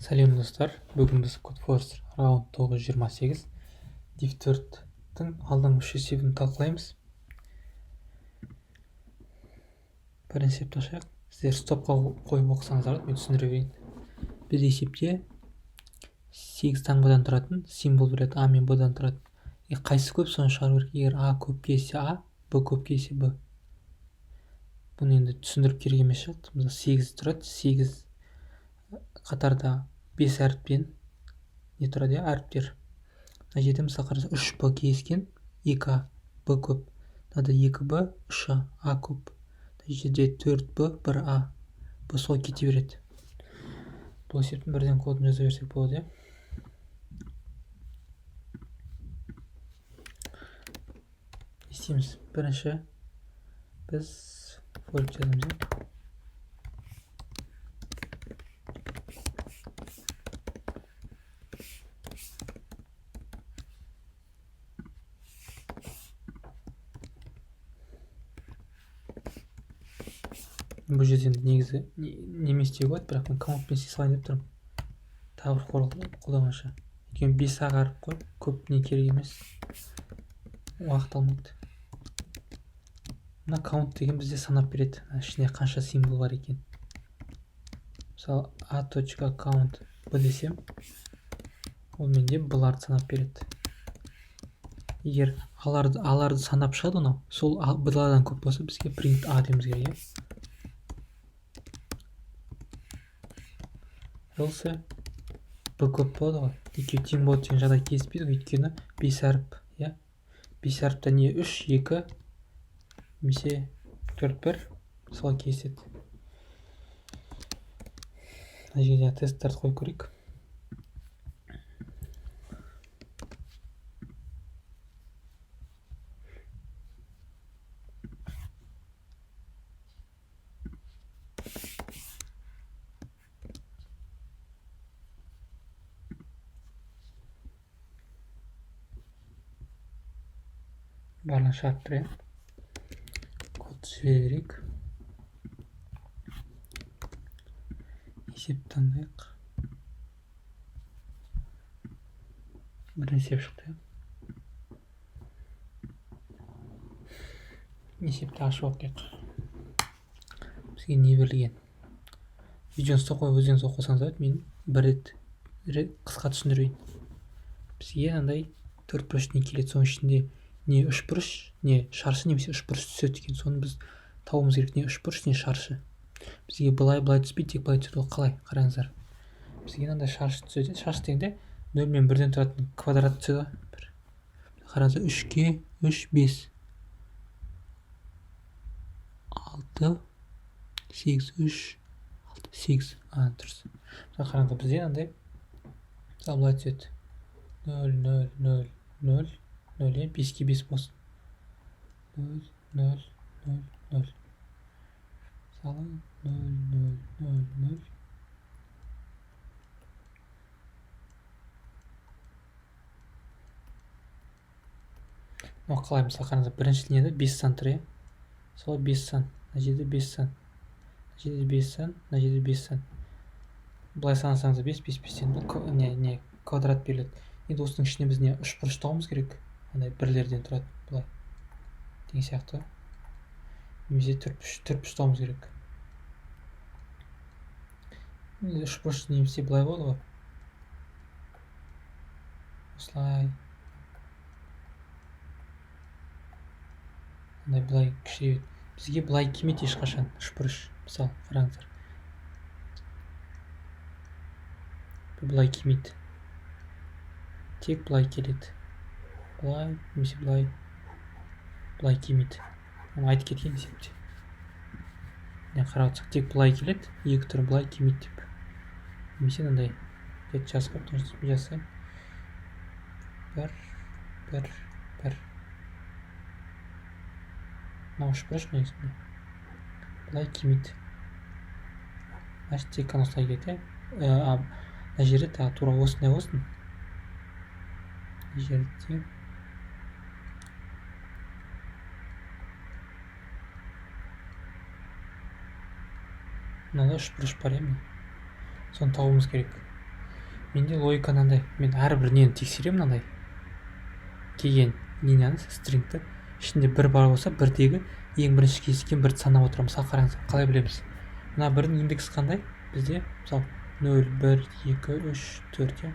Сәлем достар, бүгін біз Codeforce раунд 928 div 4-тің алдыңғы үш есебін талқылаймыз. Бірінші есепті ашайық. Сіздер стопқа қойып оқысаңыздар, мен түсіндіре берейін. Біз есепте 8 таңбадан тұратын символ береді, а мен б-дан тұрады. Қайсы көп, соны шығару керек. Егер а көп келсе а, б көп келсе б. Бұны енді түсіндіріп керек емес шығар. Мысалы 8 тұрады, 8 қатарда 5 әріппен не тұрады, әріптер. Мына жерде мысалы қараса 3b келіскен, 2a, b көп. Мынада 2b, 3a, a көп. Мына жерде 4b, 1a, b сол кете береді. Бұл есептің бірден кодын жаза берсек болады. Не істейміз? Бірінші біз for жазамыз. Бұл жерде негізі неме істеуге болады, бірақ мен комментпен істей салайын деп тұрмын. Тағы бір қолданғанша. Өйткені 5 ағарып қой, көп не керек емес. Уақыт алмайды. Мына count деген бізде санап береді. Ішіне қанша символ бар екен. Мысалы a.count b десем, ол менде b-ларды санап береді. Егер a-ларды санап шығады онау, сол b-larдан көп болса, бізге print a деміз керек. Else b көп болады ғой. Екеуі тең болады деген жағдай келіспейді, өйткені 5 әріп, 5 әріпті не 3, 2, немесе 4, 1 солай келіседі. Мына жерде тесттарды қойып көрейік. Барлығын шығарып тұрайын. Код жібере берейік. Есепті таңдайық. Бірінші есеп шықты. Есепті ашып оқиық. Бізге не берілген? Видеоны стоп қойып өздеріңіз оқысаңыз болады, мен бір рет қысқа түсіндірейін. Бізге андай 4 бұрыш не келеді, соның ішінде не 3 бұрыш, не шаршы, немесе 3 бұрыш түседі екен. Соны біз табуымыз керек, не 3 бұрыш, не шаршы. Бізге былай түспейді, тек былай түседі. Ол қалай? Қараңыздар. Бізге мынандай шаршы түседі. Шаршы дегенде 0 мен 1-ден тұратын квадрат түседі. Қараңыздар, 3-ке 3, 5. 6, 8, 3, 6, 8. Дұрыс. Қараңыздар, бізде мынандай былай түседі. 0, 0, 0, 0, 0, 5-ке 5 болсын. 0, 0, 0, 0. Мысалы 0, 0, 0, 0. Қалай, мысалы қараңыздар, бірінші линияда 5 сан тұр. Сол 5 сан. Мына жерде 5 сан. Мына жерде 5 сан. Мына жерде 5 сан. Былай санасаңыз 5, 5, 5-тен бұл квадрат беріледі. Енді осының ішіне біз не 3 бұрыш тауымыз керек. Андай бірлерден тұрады. Былай. Деген сияқты. Немесе 4 бұрыш тауымыз керек. 3 бұрыш немесе былай болды ғой. Осылай. Андай былай кішірейеді. Бізге былай келмейді ешқашан 3 бұрыш. Мысалы, қараңыздар. Былай келмейді. Тек былай келеді. Былай, немесе былай. Былай келмейді. Оны айтып кеткен есепте. Қарап отырсақ, тек былай келеді, екі түрі былай келмейді деп. Немесе мынандай бет жазып жасайын. 1, 1, 1. Мынау 3 бұрыш негізінде. Былай келмейді. Значит, тек қана осылай келеді. Мына жерде тағы тура осындай болсын. Мына жерде мынада 3 бұрыш бар. Соны табуымыз керек. менде логика мынандай, мен әрбір нені тексеремін, мынандай келген линияны, стрингті ішінде бір бар болса бірдегі ең бірінші кездескен бірді санап отырамын. Мысалы қараңыз, қалай білеміз? Мына бірдің индексі қандай бізде? Мысалы 0, 1, 2, 3, 4.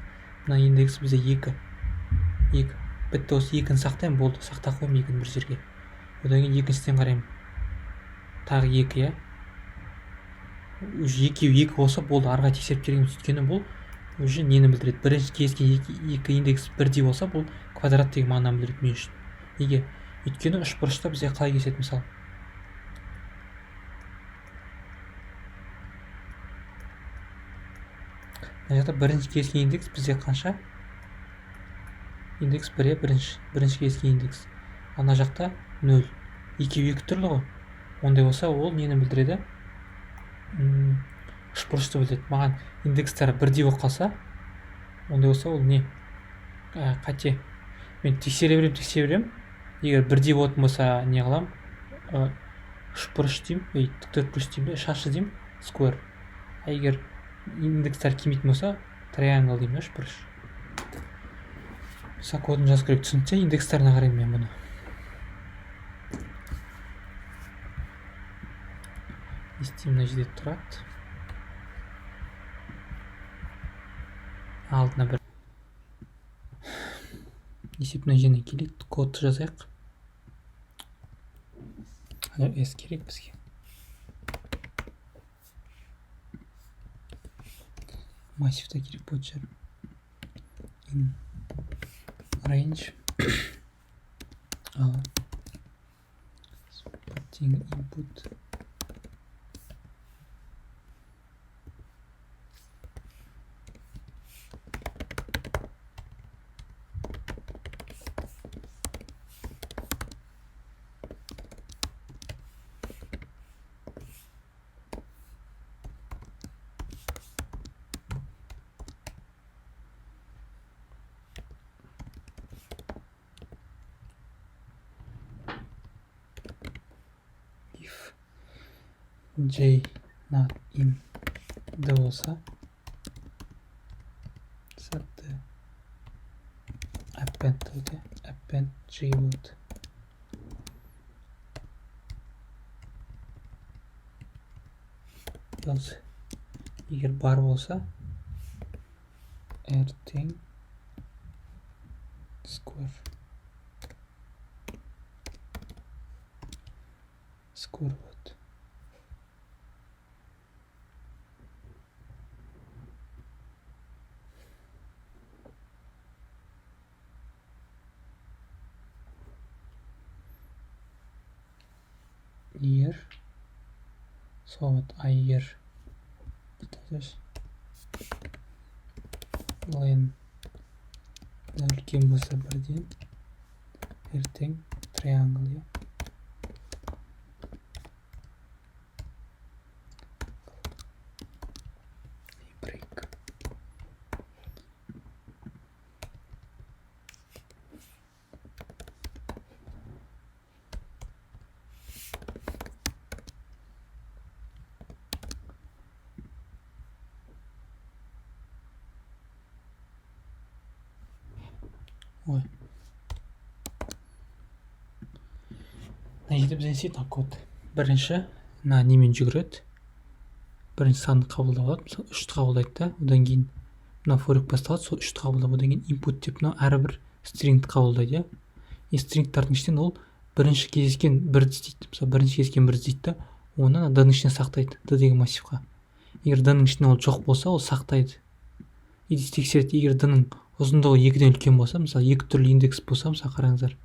Мына индексі бізде 2. Бітті, осы екіні сақтаймын, болды, сақтап қоямын екіні бір жерге. Одан кейін екіншіден қараймын, тағы 2, иә. Уже екеуі 2 болса болды, арға тексеріп келеміз. Өйткені бұл уже нені білдіреді? Бірінші кездескен екі индекс бірдей болса, бұл квадрат деген мағынаны білдіреді мен үшін. Неге? Өйткені үшбұрышта бізде қалай кеседі? Мысалы мына жақта бірінші кездескен индекс бізде қанша? Индекс 1, бірінші кездескен индекс. Ана жақта 0. Екеуі екі түрлі ғой. Ондай болса, ол нені білдіреді? Үшбұрышты білдіреді. Маған индекстері бірдей болып қалса, ондай болса, ол не? Қате. Мен тексере берем. Егер бірдей болатын болса, не қылам? Үшбұрыш деймін, тіктөртбұрыш деймін, шаршы деймін, square. Егер индекстер келмейтін болса, triangle деймін, үшбұрыш. Мысалы кодын жазу керек, түсінікті, индекстеріне қараймын мен бұны. Не істеймін, мына жерде тұрады. Алдына бір есеп нәтижені келейік, кодты жазайық. S керек бізге. Массивта керек будет шығар. In range putting input if j not in the болса, сәтті append j болады. Егер бар болса, r тең square болады. Егер егер len үлкен болса бірден ертең triangle, break. Ой. Мына жерде біз не істейді код? Бірінші мына немен жүгіреді. Бірінші санды қабылдап алады, мысалы 3-ті қабылдайды да, одан кейін мына форек басталады, сол 3-ті қабылдап, одан кейін input деп мына әрбір стрингті қабылдайды, иә. Стрингтардың ішінен ол бірінші кездескен бірді іздейді. Мысалы бірінші кездескен бірді іздейді да, оны d-ның ішіне сақтайды, d деген массивқа. Егер d-ның ішінде ол жоқ болса, ол сақтайды. Тексереді, егер d-ның ұзындығы 2-ден үлкен болса, мысалы екі түрлі индекс болса, мысалы қараңыздар,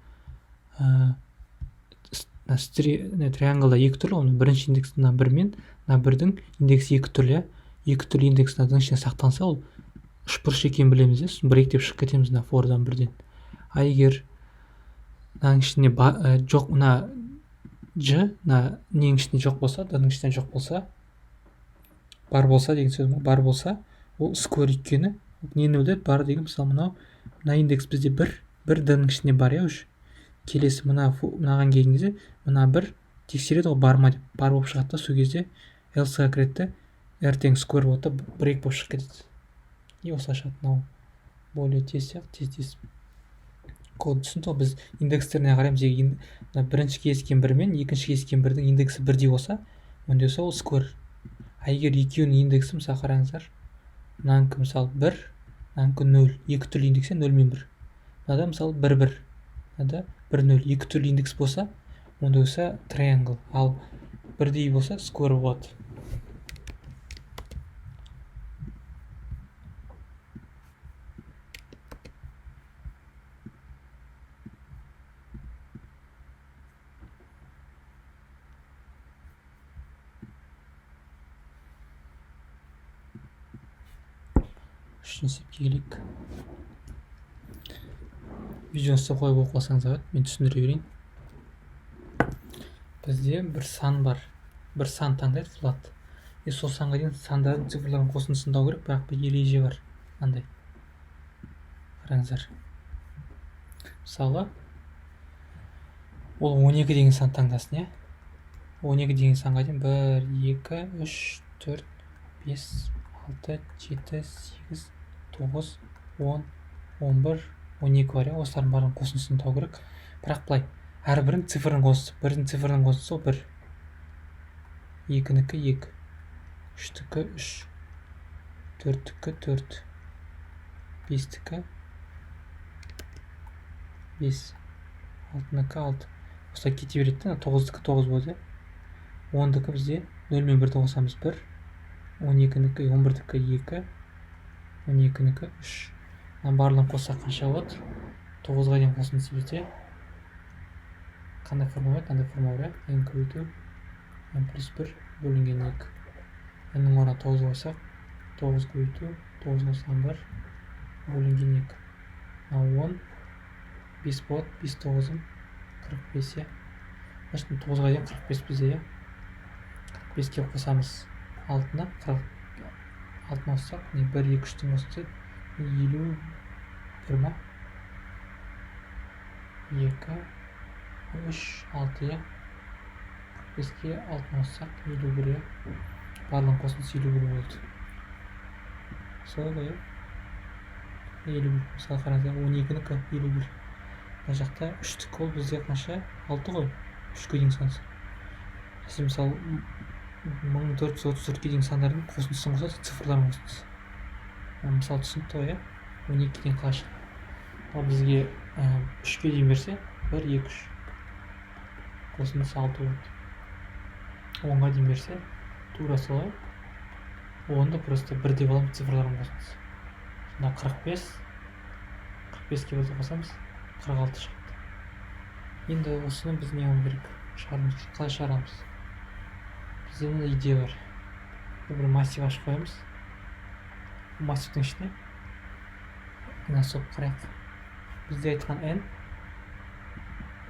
трианглда екі түрлі, оны бірінші индекс мына 1 мен мына 1-дің индексі екі түрлі, екі түрлі индекс d-ның ішіне сақтанса, ол үшбұрыш екенін білеміз, сосын брейк деп шығып кетеміз мына фордан бірден. Егер мынаның ішінде жоқ, мына j мына ненің ішінде жоқ болса, d-ның ішінде жоқ болса, бар болса деген сөз, бар болса, ол square екені нені білдіреді? Бар деген, мысалы мына индекс бізде 1 d-ның ішінде бар, иә, уже. Келесі мынаған келген кезде мына 1 тексереді ғой, бар ма деп. Бар болып шығады да, сол кезде else-ға кіреді, r тең square болады да, break болып шығып кетеді. и осы ашады. мынау более тез сияқты, тез код түсінді ғой. Біз индекстеріне қараймыз. Мына бірінші кездескен бір мен екінші кездескен бірдің индексі бірдей болса, онда ол сквер. А егер екеуінің индексі, мысалы қараңыздар, мынанікі мысалы 1, мынанікі 0, екі түрлі индексе 0 мен 1. Мынада мысалы 1 1, мынада 1 0, екі түрлі индекс болса, онда болса triangle, ал бірдей болса сквер болады. Үшінші есепке келейік. Видеоны стоп қойып оқып алсаңыз болады, мен түсіндіре берейін. Бізде бір сан бар. Бір сан таңдайды флат. Сол санға дейін сандардың цифрларын қосындысын тауып керек, бірақ бір ереже бар. Андай. Қараңыздар. Мысалы, ол 12 деген сан таңдасын, иә? 12 деген санға дейін 1, 2, 3, 4, 5, 6, 7, 8, 9, 10, 11, 12 бар, иә? Осылардың барын қосындысын тауып керек. Бірақ былай, әрбірінің цифрын қосып, бірдің цифрын қосып, ол 1, 2-нікі 2, 3-тікі 3, 4-тікі 4, 5-тікі 5, 6-нікі 6. Осылай кете береді, 9-тікі 9 болады. 10-дікі бізде 0 мен 1-ді қосамыз 1, 12-нікі 11-дікі 2, 12-нікі 3. Барлығын қоссақ қанша болады? 9-ға дейін қосындысы бізде қандай форма болады? Андай форма бар, n көбейту n плюс 1 бөлінген 2. n-нің орнына 9 қойсақ, 9 көбейту 9 қосқан 1 бөлінген 2. 10, 5 болады, 5 9-ым 45, иә. Значит, 9-ға дейін 45 бізде, иә. 45-ке қосамыз 6-ны, 6-ны қоссақ, 1, 2, 3-тің қосты 51 ма? 2, 3, 6, иә. 45-ке 6-ны қоссақ 51, иә. Барлығын қосындысы 51 болды. Сол ғой, иә. 51. Мысалы қараңыздар, 12-нікі 51. Мына жақта 3-тік ол бізде қанша? 6 ғой. 3-ке дейін сансы. Сіз мысалы 1434-ке дейін сандардың қосындысын қосады, цифрларын қосындысы. Мысалы түсінікті ғой, иә. 12-ден қалай шығады. Ал бізге 3-ке дейін берсе, 1, 2, 3. Қосындысы 6 болады. 10-ға дейін берсе, тура солай. 10-ды просто 1 деп аламыз, цифрларын қосындысы. Мына 45. 45-ке бізді қосамыз, 46 шығады. Енді осыны біз не қылу керек? Шығаруымыз керек. Қалай шығарамыз? Бізде мына идея бар. Бір массив ашып қоямыз. Массивтің ішіне мына соп қарайық. Бізде айтқан n,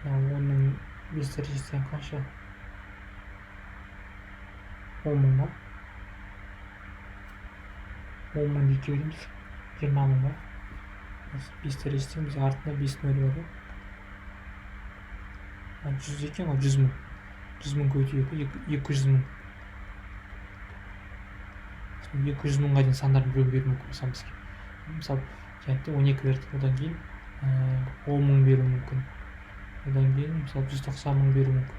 оның 5 дәрежесінен қанша? 10 мың ба? 10 мың екеу дейміз, 20 мың ба? 5 дәрежесінен біз артында 5 нөл бар. 100 екен ғой, 100 мың. 100 мың көбейту 200 мың. 200 мыңға дейін сандарын бөліп беру мүмкін, мысалы бізге. Мысалы, 12 берді, одан кейін 10 мың беру мүмкін. Одан кейін, мысалы, 190 мың беру мүмкін.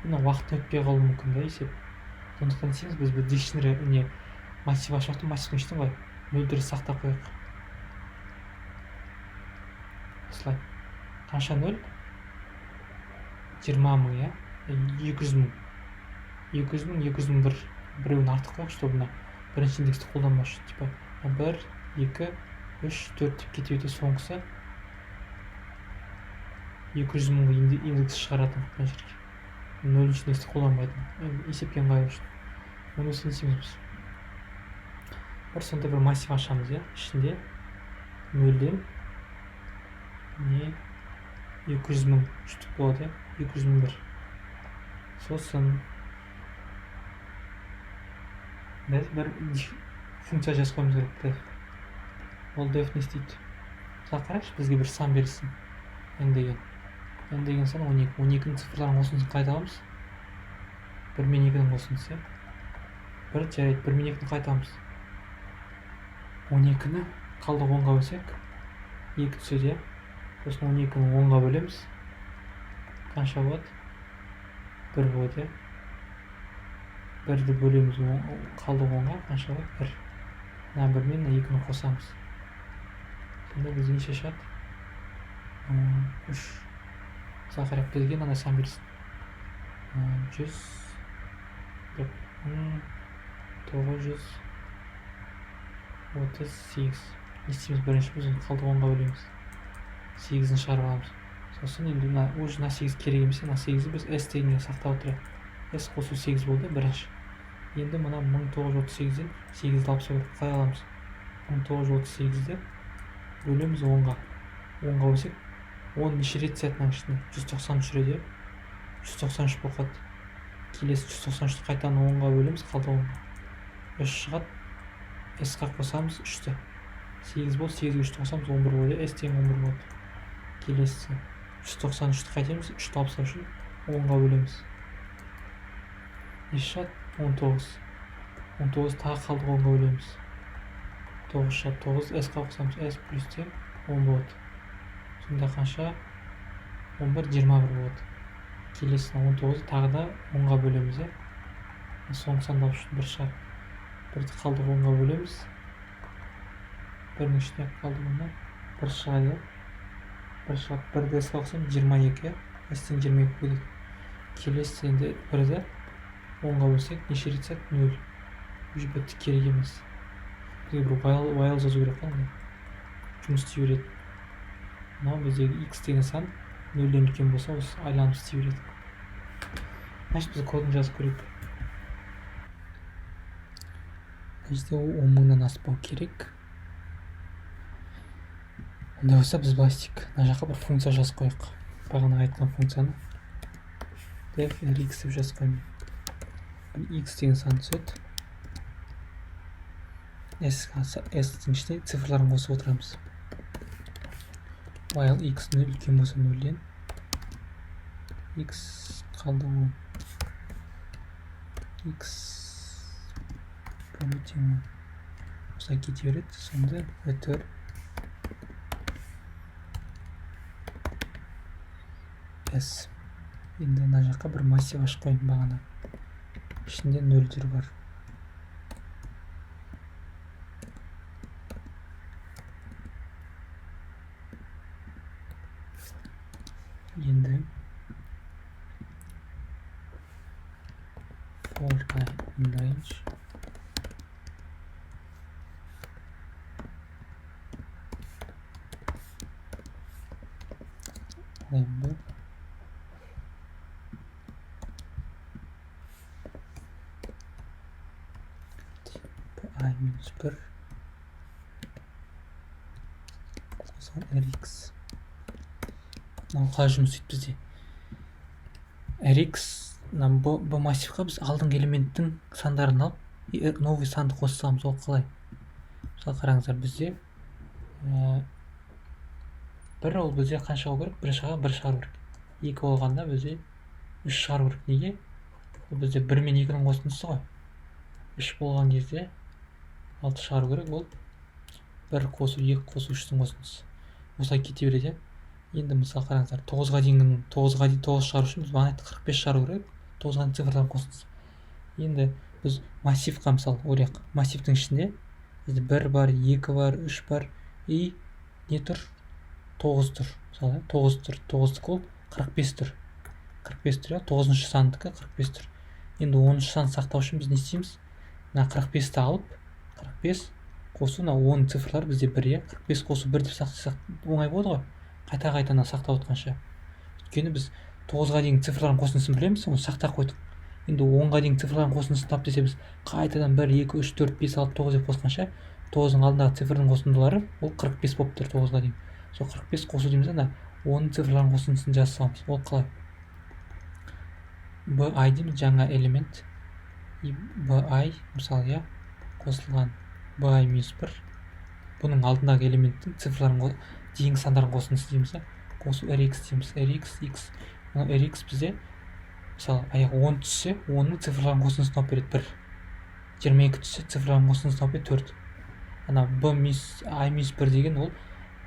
Мына уақыт өтпей қалуы мүмкін, да, есеп. Сондықтан десеңіз, біз бір дикшнери, не массив ашып, массивтің ішіне ғой, нөлдерді сақтап қояйық. Осылай. Қанша нөл? 20 мың, иә? 200 мың. 200 мың, 200 мың біреуін артық қояйық, чтобы мына бірінші индексті қолданбашы. Типа 1, 2, 3, 4 деп кете өте соңғысы 200 мыңға индекс шығаратын мына жерге. 0-ші индексті қолданбайтын. Есеппен қайып үшін. Оны осыны істейміз біз. Бір сондай бір массив ашамыз, иә? Ішінде 0-ден не 200 мың үштік болады, иә? 200 мың бір. Сосын бір функция жазып қоймыз керек. Ол def не істейді? Мысалы қарайықшы, бізге бір сан берілсін. n деген. n деген сан 12. 12-ның цифрларын қосындысын қайда аламыз? 1 мен 2-дің қосындысы. 1 жарайды, 1 мен 2-ні қайда аламыз? 12-ні қалдық 10-ға бөлсек 2 түседі, иә. Сосын 12-ні 10-ға бөлеміз. Қанша болады? 1 болады, иә. 1-ді бөлеміз қалдық 10-ға, қанша болады? 1. Мына 1 мен 2-ні қосамыз. Сонда біз неше шығады? 3. Сақырап бізге мына сан берсін. 100 938. Не істейміз? Бірінші біз қалдық 10-ға бөлеміз. 8-ні шығарып аламыз. Сосын енді мына 8 керек емес, мына 8-ді біз S дегенге сақтап отырайық. S қосу 8 болды, бірінші. Енді мына 1938-ден 8-ді алып шығарып қалай аламыз? 1938-ді бөлеміз 10-ға. 10-ға бөлсек, 10 неше рет түседі мынаның ішінде? 193 рет, 193 болып қалады. Келесі 193-ті қайтадан 10-ға бөлеміз, қалды 10-ға. 3 шығады. S-қа қосамыз 3-ті. 8 болды, 8-ге 3-ті қосамыз 11 болады, S тең 11 болады. Келесі 193-ті қайтеміз, 3-ті алып тастау үшін 10-ға бөлеміз. Неше шығады? 19. 19 тағы қалдық 10-ға бөлеміз. 9 шығады, 9 S-қа қосамыз, S плюс тең 10 болады. Сонда қанша? 11, 21 болады. Келесіне 19-ды тағы да 10-ға бөлеміз, е. Соңғы сандап үшін 1 шығар. 1-ді қалдық 10-ға бөлеміз. 1-нің ішіне қалдық 10-ға 1 шығады, е. 1 шығады, 1-ді S-қа қосам 22, S-тен 22 бөледі. Келесі енді 1-ді 10-ға бөлсек, неше рет түседі? 0. Уже бітті, керек емес. Бізге бір while жазу керек қой, жұмыс істей береді. Мынау біздегі x деген сан 0-ден үлкен болса, осы айланып істей береді. Значит, біз кодын жазып көрейік. Значит, 10.000-нан аспау керек. Онда болса біз былай істейік. Мына жаққа бір функция жазып қойық. Бағана айтқан функцияны def rx деп жазып қоймын. X деген сан түседі. S-дің ішіне цифрларын қосып отырамыз. While x 0 үлкен болса 0-ден x қалды 10. X бөлу тең 10. Осылай кете береді. Сонда return S. Енді мына жаққа бір массив ашып қойдым бағана. Ішінде 0-дер бар. Енді for I in range lambda I minus 1 қосқан rx. Мынау қалай жұмыс істейді бізде? Rx бұл массивқа біз алдыңғы элементтің сандарын алып, новый санды қоссамыз, ол қалай? Мысалы қараңыздар, бізде бір ол бізде қанша болу керек? 1 шыға 1 шығару керек. 2 болғанда бізде 3 шығару керек. Неге? Ол бізде 1 мен 2-нің қосындысы ғой. 3 болған кезде 6 шығару керек. Ол 1 қосу 2 қосу 3-тің қосындысы. Осылай кете береді. Енді мысалы қараңыздар, 9-ға дейін 9 шығару үшін біз бағана айттық 45 шығару керек. 9-ға дейін цифрлардың қосындысы. Енді біз массивқа мысалы ойлайық. Массивтің ішінде бізде 1 бар, 2 бар, 3 бар и не тұр? 9 тұр. Мысалы 9 тұр. 9-дікі ол 45 тұр. 45 тұр, 9-шы сандікі 45 тұр. Енді 10-шы санды сақтау үшін біз не істейміз? Мына 45-ті алып, 45 қосу, мына 10 цифрлар бізде 1, 45 қосу 1 деп сақтасақ оңай болады ғой. Қайта-қайтаны сақтап отқанша. Өйткені біз 9-ға дейін цифрлардың қосындысын білеміз, оны сақтап қойдық. Енді 10-ға дейін цифрлардың қосындысын тап десе біз қайтадан 1, 2, 3, 4, 5, 6, 9 деп қосқанша 9-ның алдындағы цифрдің қосындылары ол 45 болып тұр 9-ға дейін. Сол 45 қосу дейміз, ана 10 цифрлардың қосындысын жазсамыз, ол қалай? bi дейміз, жаңа элемент. bi мысалы, қосылған bi минус 1. Бұның алдындағы элементтің цифрларын дейінгі сандардың қосындысы дейміз, қосу rx дейміз. rx, x. rx бізде мысалы аяқ 10 түссе, 10-ның цифрларын қосындысын тауып береді 1. 22 түссе, цифрларын қосындысын тауып береді 4. ана b минус а минус 1 деген ол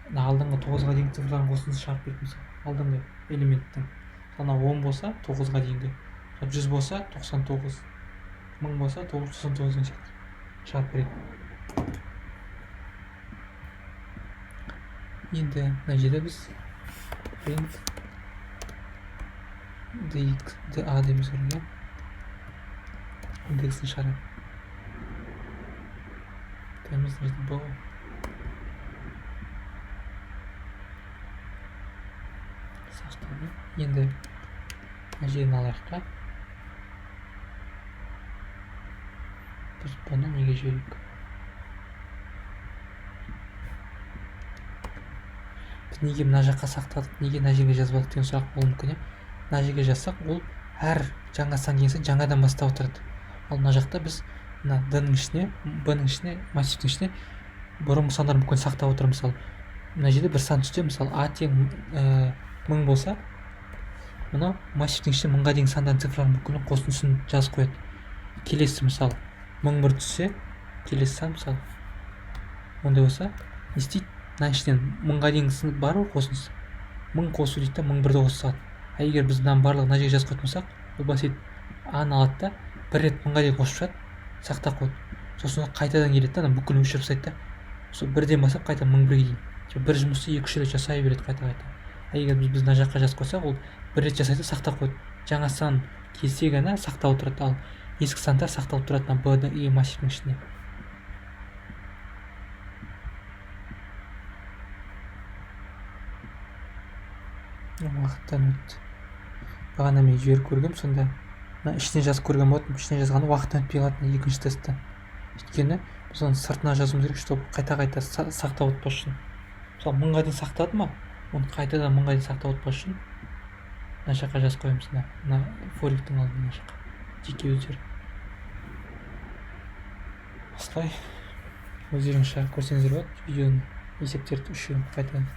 алдыңғы 9-ға дейінгі цифрлардың қосындысын шығарып береді. мысалы алдыңғы элементтің ана 10 болса 9-ға дейінгі, 100 болса 99, 1000 болса 999 деген сияқты шығарып береді. енді мына жерде біз print da дейміз ғой, индексін шығарады. Теміз бұл сақтады. Енді мына жерін алайық та. Біз бұны неге жіберейік? Біз неге мына жаққа сақтадық, неге мына жерге жазбадық деген сұрақ болуы мүмкін. Мына жерге жазсақ, ол әр жаңа сан деген соң жаңадан бастап отырады. Ал мына жақта біз мына d-ның ішіне, b-ның ішіне, массивтің ішіне бұрынғы сандар мүмкін сақтап отыр. Мысалы мына жерде бір сан түсте, мысалы a тең 1000 болса, мына массивтің ішіне 1000-ға дейін сандан цифрлардың бүкілін қосындысын жазып қояды. Келесі мысалы 1001 түссе, келесі сан мысалы ондай болса, не істейді? Мына ішінен 1000-ға дейін бар ғой қосындысы, 1000 қосу дейді, 1001-ді қосады. Егер біз мынаның барлығын мына жерге жазып қоятын болсақ, ол басет a-ны алады да бір рет 1000-ға дейін қосып шығады, сақтап қойды. Сосын қайтадан келеді да, бүкіл өшіріп тастайды да. Сол бірден бастап қайта 1001-ге дейін. Бір жұмысты 2-3 рет жасай береді қайта-қайта. Егер біз мына жаққа жазып қойсақ, ол бір рет жасайды, сақтап қойды. Жаңа сан келсе ғана сақтап отырады, ал ескі сандар сақталып тұрады b-ді и массивтің ішіне. Уақыттан өтті. Бағана мен жіберіп көргем, сонда ішіне жазып көрген болатынмын. Ішіне жазғанда уақыттан өтпей қалатын екінші тестті. Өйткені біз оны сыртына жазуымыз керек, чтобы қайта-қайта сақтап отпас үшін. Мысалы 1000-ға дейін сақтады ма, оны қайтадан 1000-ға дейін сақтап отпас үшін мына жаққа жазып қоямыз. Мына фориктің алдына жаққа жеке өздері. Осылай өздеріңізше көрсеңіздер болады, видеоның есептерді 3 қайтадан.